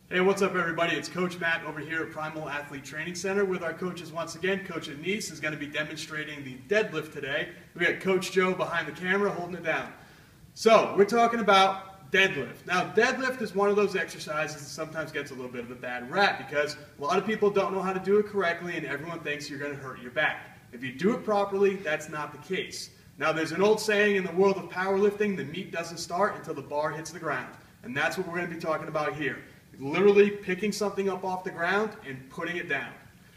Hey, what's up everybody? It's Coach Matt over here at Primal Athlete Training Center with our coaches once again. Coach Anise is going to be demonstrating the deadlift today. We got Coach Joe behind the camera holding it down. So, we're talking about deadlift. Now, deadlift is one of those exercises that sometimes gets a little bit of a bad rap because a lot of people don't know how to do it correctly and everyone thinks you're going to hurt your back. If you do it properly, that's not the case. Now, there's an old saying in the world of powerlifting, the meet doesn't start until the bar hits the ground. And that's what we're going to be talking about here. Literally picking something up off the ground and putting it down.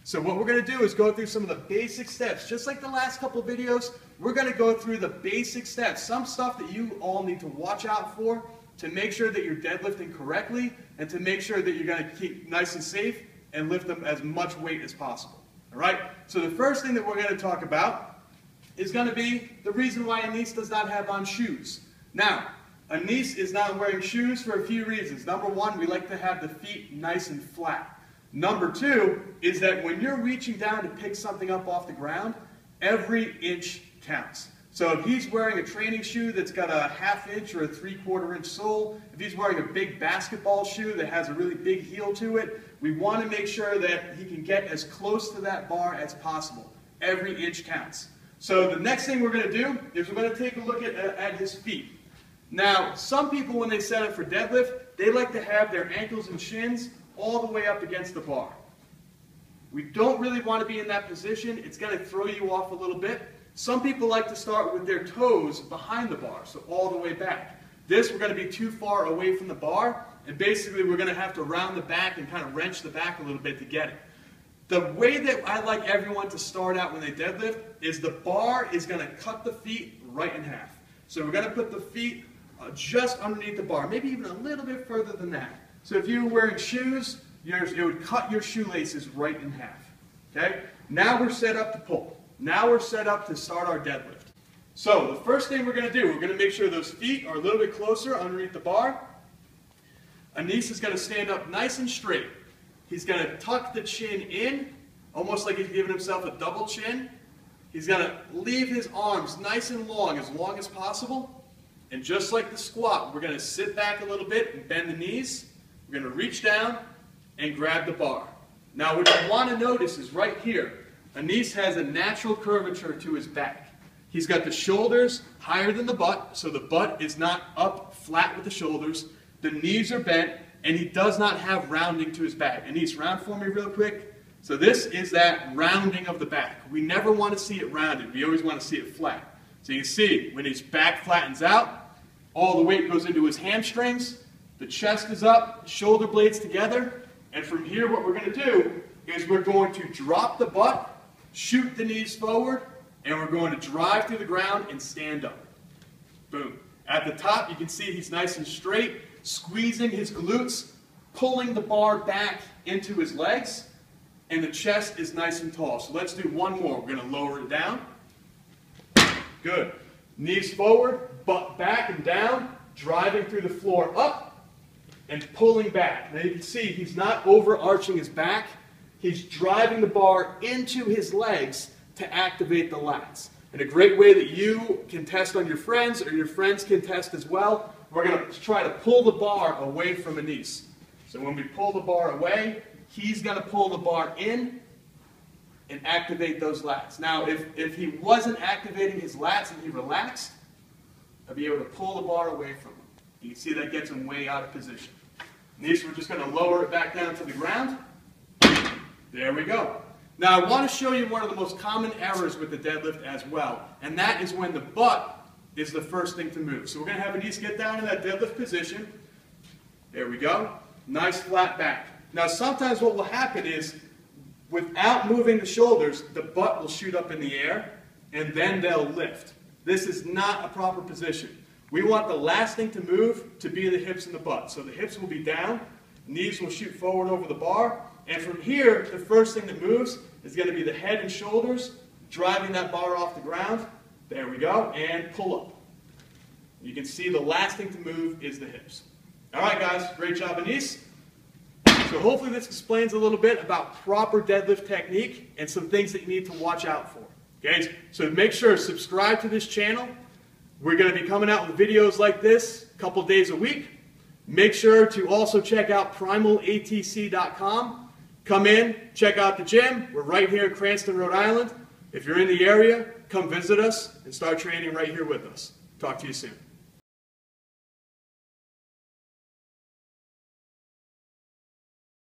So what we're going to do is go through some of the basic steps. Just like the last couple videos, we're going to go through the basic steps. Some stuff that you all need to watch out for to make sure that you're deadlifting correctly and to make sure that you're going to keep nice and safe and lift them as much weight as possible. All right? So the first thing that we're going to talk about is going to be the reason why Anise does not have on shoes. Now, Anise is not wearing shoes for a few reasons. Number one, we like to have the feet nice and flat. Number two is that when you're reaching down to pick something up off the ground, every inch counts. So if he's wearing a training shoe that's got a 1/2 inch or a 3/4 inch sole, if he's wearing a big basketball shoe that has a really big heel to it, we want to make sure that he can get as close to that bar as possible. Every inch counts. So the next thing we're going to do is we're going to take a look at his feet. Now, some people, when they set up for deadlift, they like to have their ankles and shins all the way up against the bar. We don't really want to be in that position. It's going to throw you off a little bit. Some people like to start with their toes behind the bar, so all the way back. This, we're going to be too far away from the bar, and basically we're going to have to round the back and kind of wrench the back a little bit to get it. The way that I like everyone to start out when they deadlift is the bar is going to cut the feet right in half. So we're going to put the feet just underneath the bar, maybe even a little bit further than that. So if you were wearing shoes, it would cut your shoelaces right in half. Okay? Now we're set up to pull. Now we're set up to start our deadlift. So the first thing we're going to do, we're going to make sure those feet are a little bit closer underneath the bar. Anise is going to stand up nice and straight. He's going to tuck the chin in, almost like he's giving himself a double chin. He's going to leave his arms nice and long as possible. And just like the squat, we're going to sit back a little bit and bend the knees. We're going to reach down and grab the bar. Now what you want to notice is right here, Anise has a natural curvature to his back. He's got the shoulders higher than the butt, so the butt is not up flat with the shoulders. The knees are bent, and he does not have rounding to his back. Anise, round for me real quick. So this is that rounding of the back. We never want to see it rounded. We always want to see it flat. So you can see when his back flattens out, all the weight goes into his hamstrings, the chest is up, shoulder blades together, and from here what we're going to do is we're going to drop the butt, shoot the knees forward, and we're going to drive through the ground and stand up. Boom. At the top you can see he's nice and straight, squeezing his glutes, pulling the bar back into his legs, and the chest is nice and tall. So let's do one more. We're going to lower it down. Good. Knees forward, butt back and down, driving through the floor up and pulling back. Now you can see he's not overarching his back. He's driving the bar into his legs to activate the lats. And a great way that you can test on your friends or your friends can test as well, we're going to try to pull the bar away from Anise. So when we pull the bar away, he's going to pull the bar in and activate those lats. Now, if he wasn't activating his lats and he relaxed, I'd be able to pull the bar away from him. You can see that gets him way out of position. Anise, we're just going to lower it back down to the ground. There we go. Now, I want to show you one of the most common errors with the deadlift as well, and that is when the butt is the first thing to move. So we're going to have Anise get down in that deadlift position. There we go. Nice flat back. Now, sometimes what will happen is, without moving the shoulders, the butt will shoot up in the air, and then they'll lift. This is not a proper position. We want the last thing to move to be the hips and the butt. So the hips will be down, knees will shoot forward over the bar, and from here, the first thing that moves is going to be the head and shoulders, driving that bar off the ground. There we go, and pull up. You can see the last thing to move is the hips. All right, guys, great job, Anise. So hopefully this explains a little bit about proper deadlift technique and some things that you need to watch out for. Okay, so make sure to subscribe to this channel. We're going to be coming out with videos like this a couple days a week. Make sure to also check out primalatc.com. Come in, check out the gym. We're right here in Cranston, Rhode Island. If you're in the area, come visit us and start training right here with us. Talk to you soon.